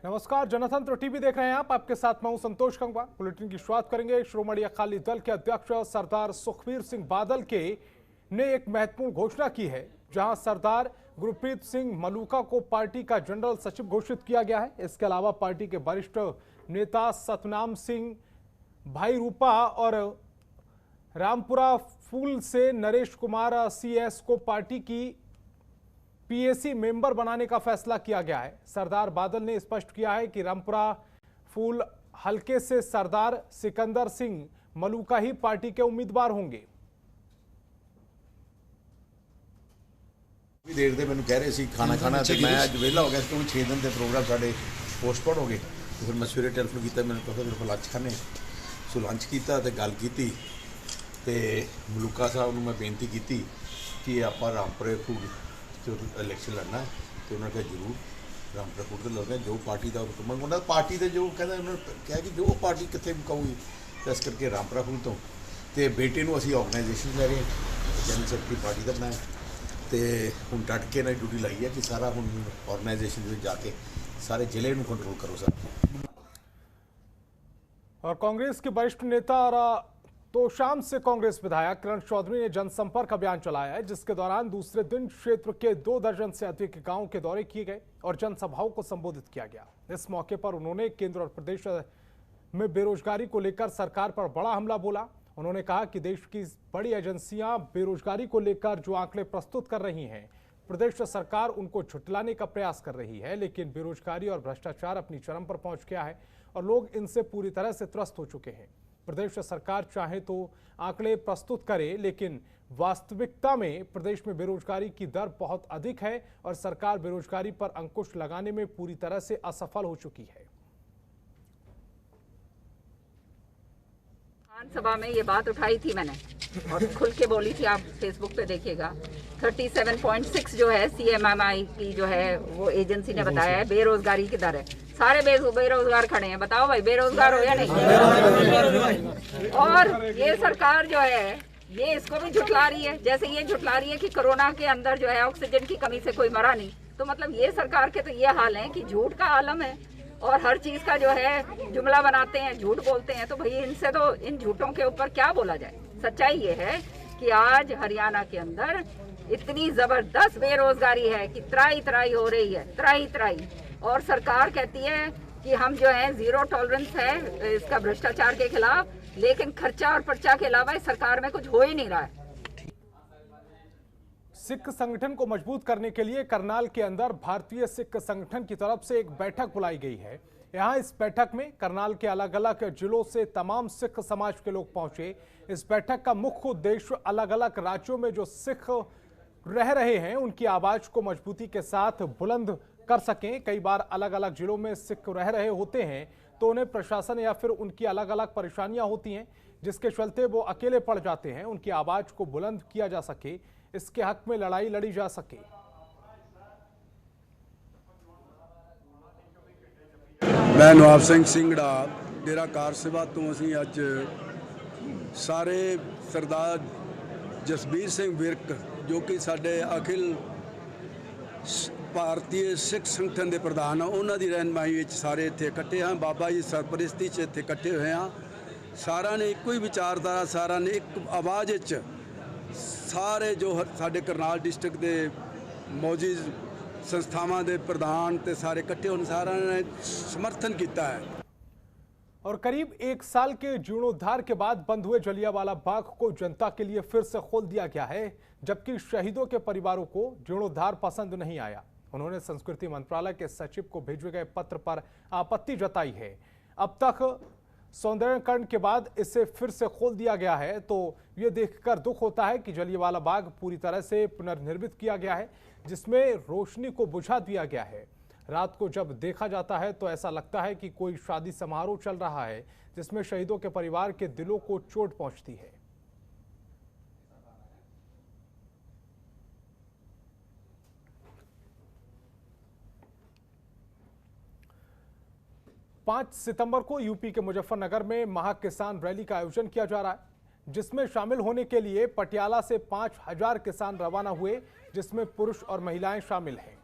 नमस्कार, जनतंत्र टीवी देख रहे हैं आप। आपके साथ मैं हूं संतोष गंगवा। बुलेटिन की शुरुआत करेंगे। श्रोमणी अकाली दल के अध्यक्ष सरदार सुखबीर सिंह बादल ने एक महत्वपूर्ण घोषणा की है, जहां सरदार गुरप्रीत सिंह मलूका को पार्टी का जनरल सचिव घोषित किया गया है। इसके अलावा पार्टी के वरिष्ठ नेता सतनाम सिंह भाईरूपा और रामपुरा फूल से नरेश कुमार CS को पार्टी की PAC मेंबर बनाने का फैसला किया गया है। सरदार बादल ने स्पष्ट किया है कि रामपुरा फूल हलके से सरदार सिकंदर सिंह मलूका ही पार्टी के उम्मीदवार होंगे। देर दे मैंने कह रहे सी खाना खाना ते मैं आज वेला हो गया क्योंकि 6 दिन के प्रोग्राम साडे पोस्टपोन हो गए। तो फिर मैं सवेरे टेलीफोन किया, मैंने कहा मेरे को लंच खाने सो लंच किया तो गल की मलूका साहब को मैं बेनती की कि आप रामपुरे फूल जो इलैक्शन लड़ना है तो उन्होंने कहा जरूर रामपुरा फूल तो लड़ना है। जो पार्टी का उन्होंने पार्टी के जो कहते उन्होंने कहा कि जो पार्टी कितने मुकाऊगी तो इस करके रामपुरा फूल तो बेटे को असी ऑर्गेनाइजेशन लै रहे हैं, जनरल सैकटरी पार्टी का बनाया तो हूँ डट के इन्हें ड्यूटी लाई है कि सारा हूँ ऑर्गेनाइजेशन में जाके सारे जिले में कंट्रोल करो सर। और कांग्रेस के वरिष्ठ नेता और तोशाम से कांग्रेस विधायक किरण चौधरी ने जनसंपर्क अभियान चलाया है, जिसके दौरान दूसरे दिन क्षेत्र के 2 दर्जन से अधिक गांवों के दौरे किए गए और जनसभाओं को संबोधित किया गया। इस मौके पर उन्होंने केंद्र और प्रदेश में बेरोजगारी को लेकर सरकार पर बड़ा हमला बोला। उन्होंने कहा कि देश की बड़ी एजेंसियां बेरोजगारी को लेकर जो आंकड़े प्रस्तुत कर रही हैं, प्रदेश सरकार उनको झुठलाने का प्रयास कर रही है, लेकिन बेरोजगारी और भ्रष्टाचार अपनी चरम पर पहुंच गया है और लोग इनसे पूरी तरह से त्रस्त हो चुके हैं। प्रदेश सरकार चाहे तो आंकड़े प्रस्तुत करे, लेकिन वास्तविकता में प्रदेश में बेरोजगारी की दर बहुत अधिक है और सरकार बेरोजगारी पर अंकुश लगाने में पूरी तरह से असफल हो चुकी है। विधानसभा में ये बात उठाई थी मैंने और खुल के बोली थी, आप फेसबुक पे देखिएगा। 37.6 जो है CMMI की जो है वो एजेंसी ने बताया है बेरोजगारी की दर है। सारे बेरोजगार खड़े हैं, बताओ भाई बेरोजगार हो या नहीं। और ये सरकार जो है ये इसको भी झुठला रही है, जैसे ये झुठला रही है कि कोरोना के अंदर जो है ऑक्सीजन की कमी से कोई मरा नहीं। तो मतलब ये सरकार के तो ये हाल है कि झूठ का आलम है और हर चीज का जो है जुमला बनाते हैं, झूठ बोलते हैं। तो भाई इनसे तो इन झूठों के ऊपर क्या बोला जाए। सच्चाई ये है कि आज हरियाणा के अंदर इतनी जबरदस्त बेरोजगारी है कि त्राही त्राही हो रही है, त्राही त्राही। और सरकार कहती है कि हम जो है जीरो टॉलरेंस है इसका भ्रष्टाचार के खिलाफ, लेकिन खर्चा और पर्चा के अलावा इस सरकार में कुछ हो ही नहीं रहा है। सिख संगठन को मजबूत करने के लिए करनाल के अंदर भारतीय सिख संगठन की तरफ से एक बैठक बुलाई गई है। यहां इस बैठक में करनाल के अलग अलग जिलों से तमाम सिख समाज के लोग पहुंचे। इस बैठक का मुख्य उद्देश्य अलग अलग राज्यों में जो सिख रह रहे हैं उनकी आवाज को मजबूती के साथ बुलंद कर सकें। कई बार अलग अलग जिलों में सिख रह रहे होते हैं तो उन्हें प्रशासन या फिर उनकी अलग अलग परेशानियां होती हैं, जिसके चलते वो अकेले पड़ जाते हैं। उनकी आवाज को बुलंद किया जा सके, इसके हक में लड़ाई लड़ी जा सके। मैं नवाब सिंह सिंगड़ा डेरा कार सेवा तो असी अज सारे सरदार जसबीर सिंह विरक जो कि साडे अखिल भारतीय सिख संगठन के प्रधान उन्होंने की रहनमाई सारे इतने इकट्ठे हैं। बाबा जी सरपरस्ती च इतने इकट्ठे हुए हैं। सारा ने एक ही विचारधारा, सारा ने एक आवाज़ सारे जो साडे करनाल डिस्ट्रिक्ट के मौजूद संस्थावां दे प्रधान ते सारे इकट्ठे होने सारा ने समर्थन किया है। और करीब 1 साल के जीर्णोद्धार के बाद बंद हुए जलियांवाला बाग को जनता के लिए फिर से खोल दिया गया है, जबकि शहीदों के परिवारों को जीर्णोद्धार पसंद नहीं आया। उन्होंने संस्कृति मंत्रालय के सचिव को भेजे गए पत्र पर आपत्ति जताई है। अब तक सौंदर्यीकरण के बाद इसे फिर से खोल दिया गया है, तो ये देखकर दुख होता है कि जलियांवाला बाग पूरी तरह से पुनर्निर्मित किया गया है, जिसमें रोशनी को बुझा दिया गया है। रात को जब देखा जाता है तो ऐसा लगता है कि कोई शादी समारोह चल रहा है, जिसमें शहीदों के परिवार के दिलों को चोट पहुंचती है। 5 सितंबर को यूपी के मुजफ्फरनगर में महाकिसान रैली का आयोजन किया जा रहा है, जिसमें शामिल होने के लिए पटियाला से 5000 किसान रवाना हुए, जिसमें पुरुष और महिलाएं शामिल हैं।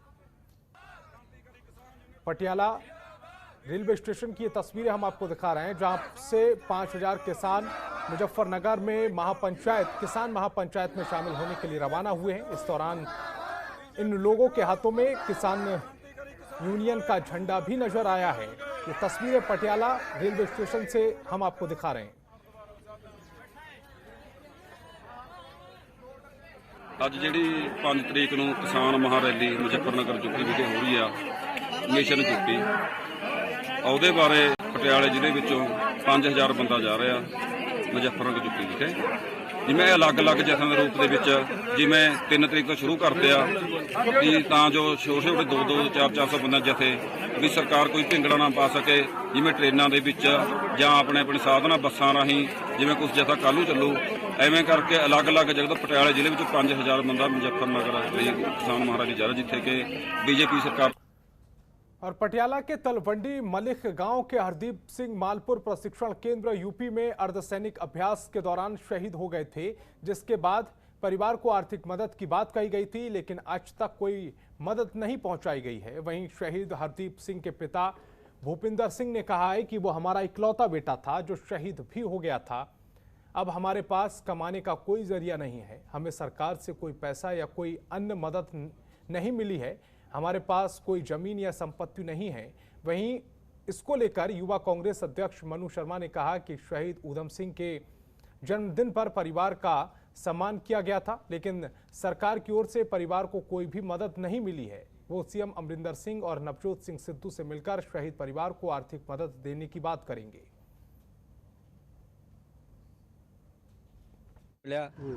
पटियाला रेलवे स्टेशन की ये तस्वीरें हम आपको दिखा रहे हैं, जहां से 5000 किसान मुजफ्फरनगर में किसान महापंचायत में शामिल होने के लिए रवाना हुए हैं। इस दौरान इन लोगों के हाथों में किसान यूनियन का झंडा भी नजर आया है। ये तस्वीरें पटियाला रेलवे स्टेशन से हम आपको दिखा रहे हैं। ਅੱਜ ਜਿਹੜੀ 5 ਤਰੀਕ ਨੂੰ ਕਿਸਾਨ ਮਹਾਰੈਲੀ ਮੁਜ਼ੱਫਰਨਗਰ ਯੂਪੀ ਵਿਖੇ ਹੋ ਰਹੀ ਆ ਮਿਸ਼ਨ ਯੂਪੀ, ਉਹਦੇ ਬਾਰੇ ਪਟਿਆਲੇ ਜ਼ਿਲ੍ਹੇ ਵਿੱਚੋਂ 5000 ਬੰਦਾ ਜਾ ਰਿਹਾ ਮੁਜ਼ੱਫਰਨਗਰ ਯੂਪੀ ਵਿਖੇ। ਜਿਵੇਂ ਅਲੱਗ-ਅਲੱਗ ਜਥਿਆਂ ਦੇ ਰੂਪ ਦੇ ਵਿੱਚ ਜਿਵੇਂ 3 ਤਰੀਕ ਤੋਂ ਸ਼ੁਰੂ ਕਰਦੇ ਆ ਵੀ ਤਾਂ ਜੋ ਛੋਟੇ-ਛੋਟੇ 2-2 4-400 ਬੰਦਾ ਜਥੇ ਵੀ ਸਰਕਾਰ ਕੋਈ ਢਿੰਗੜਾ ਨਾ ਪਾ ਸਕੇ, ਜਿਵੇਂ ਟ੍ਰੇਨਾਂ ਦੇ ਵਿੱਚ ਜਾਂ ਆਪਣੇ ਸਾਧਨਾਂ ਬੱਸਾਂ ਰਾਹੀਂ ਜਿਵੇਂ ਕੁਝ ਜਥਾ ਕੱਲ੍ਹ ਚੱਲੂ, ਐਵੇਂ ਕਰਕੇ ਅਲੱਗ-ਅਲੱਗ ਜਗ੍ਹਾ ਪਟਿਆਲੇ ਜ਼ਿਲ੍ਹੇ ਵਿੱਚ 5000 ਬੰਦਾ ਮੁਜ਼ੱਫਰਨਗਰ ਲਈ ਕਿਸਾਨ ਮਹਾਰਾਲੀ ਜਾ ਰਿਹਾ, ਜਿੱਥੇ ਕਿ बीजेपी सरकार। और पटियाला के तलवंडी मलिक गांव के हरदीप सिंह मालपुर प्रशिक्षण केंद्र यूपी में अर्धसैनिक अभ्यास के दौरान शहीद हो गए थे, जिसके बाद परिवार को आर्थिक मदद की बात कही गई थी, लेकिन आज तक कोई मदद नहीं पहुंचाई गई है। वहीं शहीद हरदीप सिंह के पिता भूपिंदर सिंह ने कहा है कि वो हमारा इकलौता बेटा था जो शहीद भी हो गया था। अब हमारे पास कमाने का कोई जरिया नहीं है, हमें सरकार से कोई पैसा या कोई अन्य मदद नहीं मिली है, हमारे पास कोई जमीन या संपत्ति नहीं है। वहीं इसको लेकर युवा कांग्रेस अध्यक्ष मनु शर्मा ने कहा कि शहीद ऊधम सिंह के जन्मदिन पर परिवार का सम्मान किया गया था, लेकिन सरकार की ओर से परिवार को कोई भी मदद नहीं मिली है। वो सीएम अमरिंदर सिंह और नवजोत सिंह सिद्धू से मिलकर शहीद परिवार को आर्थिक मदद देने की बात करेंगे।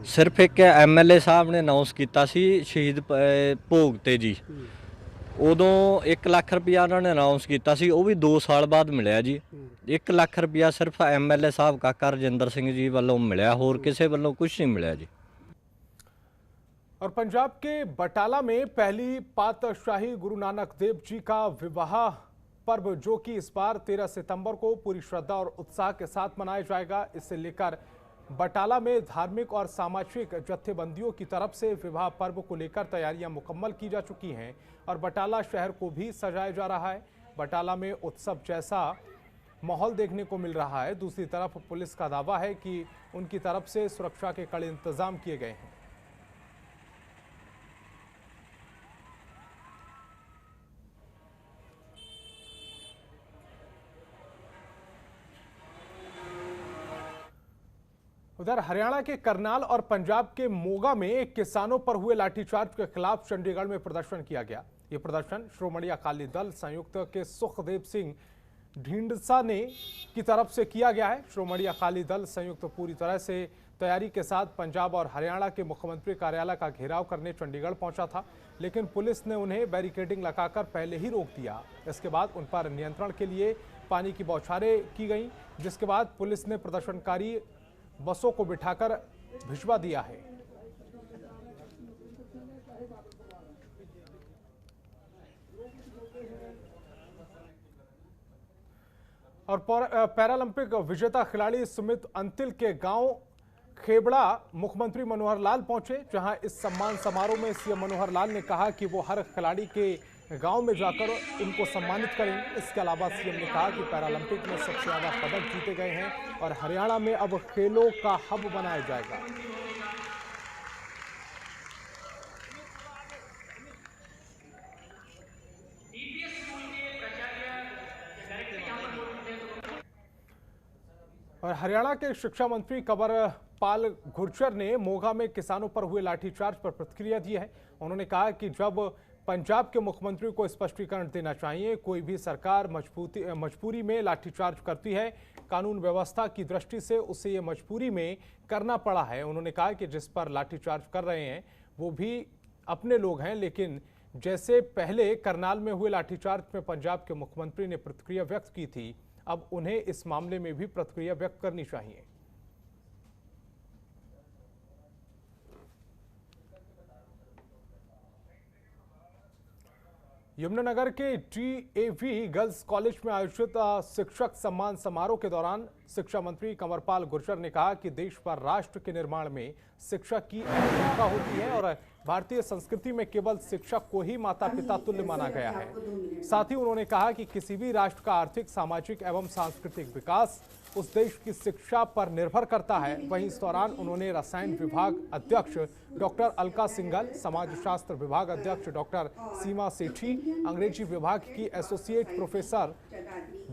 सिर्फ एक MLA साहब ने अनाउंस किया शहीद भोग ते जी, उदों 1 ਲੱਖ रुपया उन्होंने अनाउंस किया, वो भी 2 साल बाद मिले जी। 1 ਲੱਖ रुपया सिर्फ MLA साहब काका रजिंदर सिंह जी वालों मिले, होर किसी वालों कुछ नहीं मिले जी। और पंजाब के बटाला में पहली पातशाही गुरु नानक देव जी का विवाह पर्व, जो कि इस बार 13 सितंबर को पूरी श्रद्धा और उत्साह के साथ मनाया जाएगा, इसे लेकर बटाला में धार्मिक और सामाजिक जत्थेबंदियों की तरफ से विवाह पर्व को लेकर तैयारियां मुकम्मल की जा चुकी हैं और बटाला शहर को भी सजाया जा रहा है। बटाला में उत्सव जैसा माहौल देखने को मिल रहा है। दूसरी तरफ पुलिस का दावा है कि उनकी तरफ से सुरक्षा के कड़े इंतजाम किए गए हैं। उधर हरियाणा के करनाल और पंजाब के मोगा में किसानों पर हुए लाठीचार्ज के खिलाफ चंडीगढ़ में प्रदर्शन किया गया। ये प्रदर्शन श्रोमणी अकाली दल संयुक्त के सुखदेव सिंह ढींढसा ने की तरफ से किया गया है। श्रोमणी अकाली दल संयुक्त पूरी तरह से तैयारी के साथ पंजाब और हरियाणा के मुख्यमंत्री कार्यालय का घेराव करने चंडीगढ़ पहुंचा था, लेकिन पुलिस ने उन्हें बैरिकेडिंग लगाकर पहले ही रोक दिया। इसके बाद उन पर नियंत्रण के लिए पानी की बौछारें की गई, जिसके बाद पुलिस ने प्रदर्शनकारी बसों को बिठाकर भिजवा दिया है। और पैरालंपिक विजेता खिलाड़ी सुमित अंतिल के गांव खेबड़ा मुख्यमंत्री मनोहर लाल पहुंचे, जहां इस सम्मान समारोह में सीएम मनोहर लाल ने कहा कि वो हर खिलाड़ी के गांव में जाकर उनको सम्मानित करेंगे। इसके अलावा सीएम ने कहा कि पैरालंपिक में सबसे ज्यादा पदक जीते गए हैं और हरियाणा में अब खेलों का हब बनाया जाएगा। और हरियाणा के शिक्षा मंत्री कंवर पाल गुर्जर ने मोगा में किसानों पर हुए लाठीचार्ज पर प्रतिक्रिया दी है। उन्होंने कहा कि जब पंजाब के मुख्यमंत्री को स्पष्टीकरण देना चाहिए, कोई भी सरकार मजबूरी में लाठीचार्ज करती है, कानून व्यवस्था की दृष्टि से उसे ये मजबूरी में करना पड़ा है। उन्होंने कहा कि जिस पर लाठीचार्ज कर रहे हैं वो भी अपने लोग हैं, लेकिन जैसे पहले करनाल में हुए लाठीचार्ज में पंजाब के मुख्यमंत्री ने प्रतिक्रिया व्यक्त की थी, अब उन्हें इस मामले में भी प्रतिक्रिया व्यक्त करनी चाहिए। यमुनानगर के DAV गर्ल्स कॉलेज में आयोजित शिक्षक सम्मान समारोह के दौरान शिक्षा मंत्री कंवरपाल गुर्जर ने कहा कि देश पर राष्ट्र के निर्माण में शिक्षा की अहम भूमिका होती है और भारतीय संस्कृति में केवल शिक्षक को ही माता पिता तुल्य माना गया है। साथ ही उन्होंने कहा कि किसी भी राष्ट्र का आर्थिक, सामाजिक एवं सांस्कृतिक विकास उस देश की शिक्षा पर निर्भर करता है। वहीं इस दौरान उन्होंने रसायन विभाग अध्यक्ष डॉक्टर अलका सिंघल, समाजशास्त्र विभाग अध्यक्ष डॉक्टर सीमा सेठी, अंग्रेजी विभाग की associate professor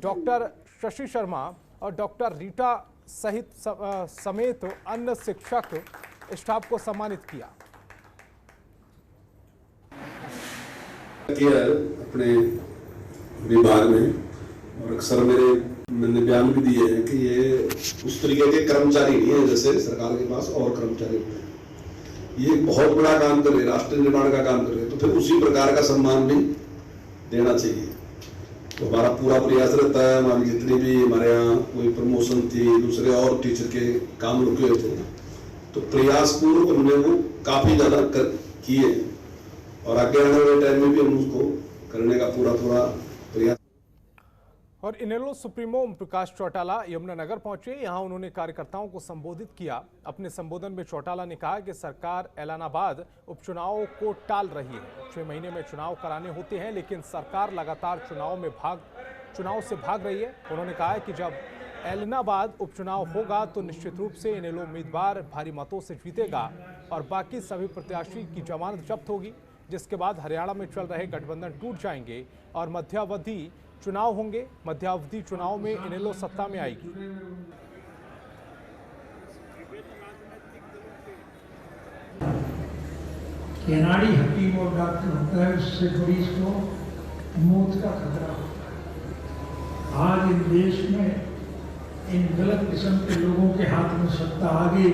doctor Shashi Sharma और डॉक्टर रीटा समेत अन्य शिक्षक स्टाफ को सम्मानित किया। अपने विभाग में और अक्सर मैंने बयान भी दिए हैं कि ये उस तरीके के कर्मचारी नहीं है जैसे सरकार के पास और कर्मचारी हैं। ये बहुत बड़ा काम कर रहे, राष्ट्र निर्माण का काम कर रहे, तो फिर उसी प्रकार का सम्मान भी देना चाहिए। तो हमारा पूरा प्रयास रहता है, हमारी जितनी भी हमारे यहाँ कोई प्रमोशन थी, दूसरे और टीचर के काम रुके हुए थे, तो प्रयास पूर्वक हमने वो काफी ज्यादा किए और आगे आने वाले टाइम में भी हम उसको करने का पूरा प्रयास। और इनेलो सुप्रीमो ओम प्रकाश चौटाला यमुनानगर पहुंचे। यहां उन्होंने कार्यकर्ताओं को संबोधित किया। अपने संबोधन में चौटाला ने कहा कि सरकार ऐलानाबाद उपचुनाव को टाल रही है। 6 महीने में चुनाव कराने होते हैं, लेकिन सरकार लगातार चुनाव से भाग रही है। उन्होंने कहा है कि जब ऐलानाबाद उपचुनाव होगा तो निश्चित रूप से इनेलो उम्मीदवार भारी मतों से जीतेगा और बाकी सभी प्रत्याशी की जमानत जब्त होगी, जिसके बाद हरियाणा में चल रहे गठबंधन टूट जाएंगे और मध्यावधि चुनाव होंगे। मध्यावधि चुनाव में इनेलो सत्ता में आएगी। केनाडी हकीम और डॉक्टर होता है, उससे मरीज को मौत का खतरा होता है। आज इन देश में इन गलत किस्म के लोगों के हाथ में सत्ता आ गई,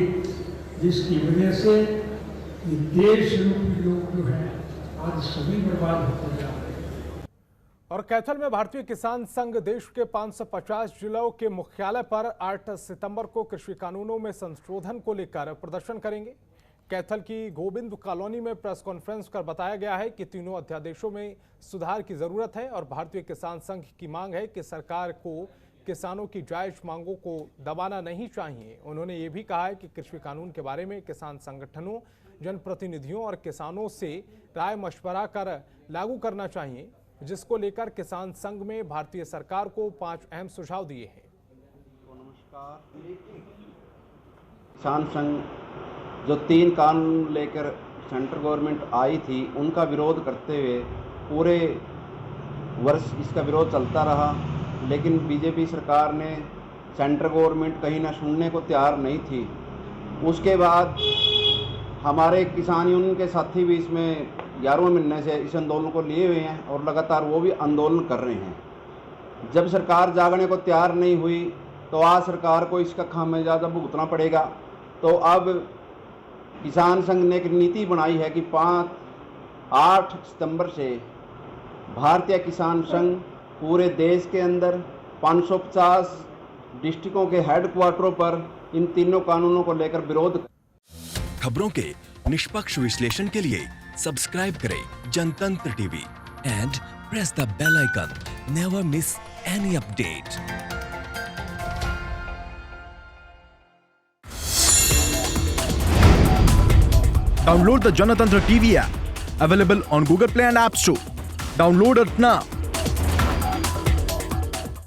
जिसकी वजह से ये देश रूपी लोग जो है आज सभी बर्बाद होते जा रहे हैं। और कैथल में भारतीय किसान संघ देश के 550 जिलों के मुख्यालय पर 8 सितंबर को कृषि कानूनों में संशोधन को लेकर प्रदर्शन करेंगे। कैथल की गोविंद कॉलोनी में प्रेस कॉन्फ्रेंस कर बताया गया है कि तीनों अध्यादेशों में सुधार की जरूरत है और भारतीय किसान संघ की मांग है कि सरकार को किसानों की जायज मांगों को दबाना नहीं चाहिए। उन्होंने ये भी कहा है कि कृषि कानून के बारे में किसान संगठनों, जनप्रतिनिधियों और किसानों से राय मशवरा कर लागू करना चाहिए, जिसको लेकर किसान संघ में भारतीय सरकार को 5 अहम सुझाव दिए हैं। नमस्कार। किसान संघ जो 3 कानून लेकर सेंट्रल गवर्नमेंट आई थी, उनका विरोध करते हुए पूरे वर्ष इसका विरोध चलता रहा, लेकिन बीजेपी सरकार ने सेंट्रल गवर्नमेंट कहीं ना सुनने को तैयार नहीं थी। उसके बाद हमारे किसान यूनियन के साथी भी इसमें 11वें महीने से इस आंदोलन को लिए हुए हैं और लगातार वो भी आंदोलन कर रहे हैं। जब सरकार जागने को तैयार नहीं हुई तो आज सरकार को इसका खामियाजा भुगतना पड़ेगा। तो अब किसान संघ ने एक नीति बनाई है कि 8 सितंबर से भारतीय किसान संघ पूरे देश के अंदर 550 डिस्ट्रिक्टों के हेडक्वार्टरों पर इन तीनों कानूनों को लेकर विरोध। खबरों के निष्पक्ष विश्लेषण के लिए सब्सक्राइब करें Janatantra TV and press the bell icon. Never miss any update. Download the Janatantra TV app, available on Google Play and App Store. Download it now.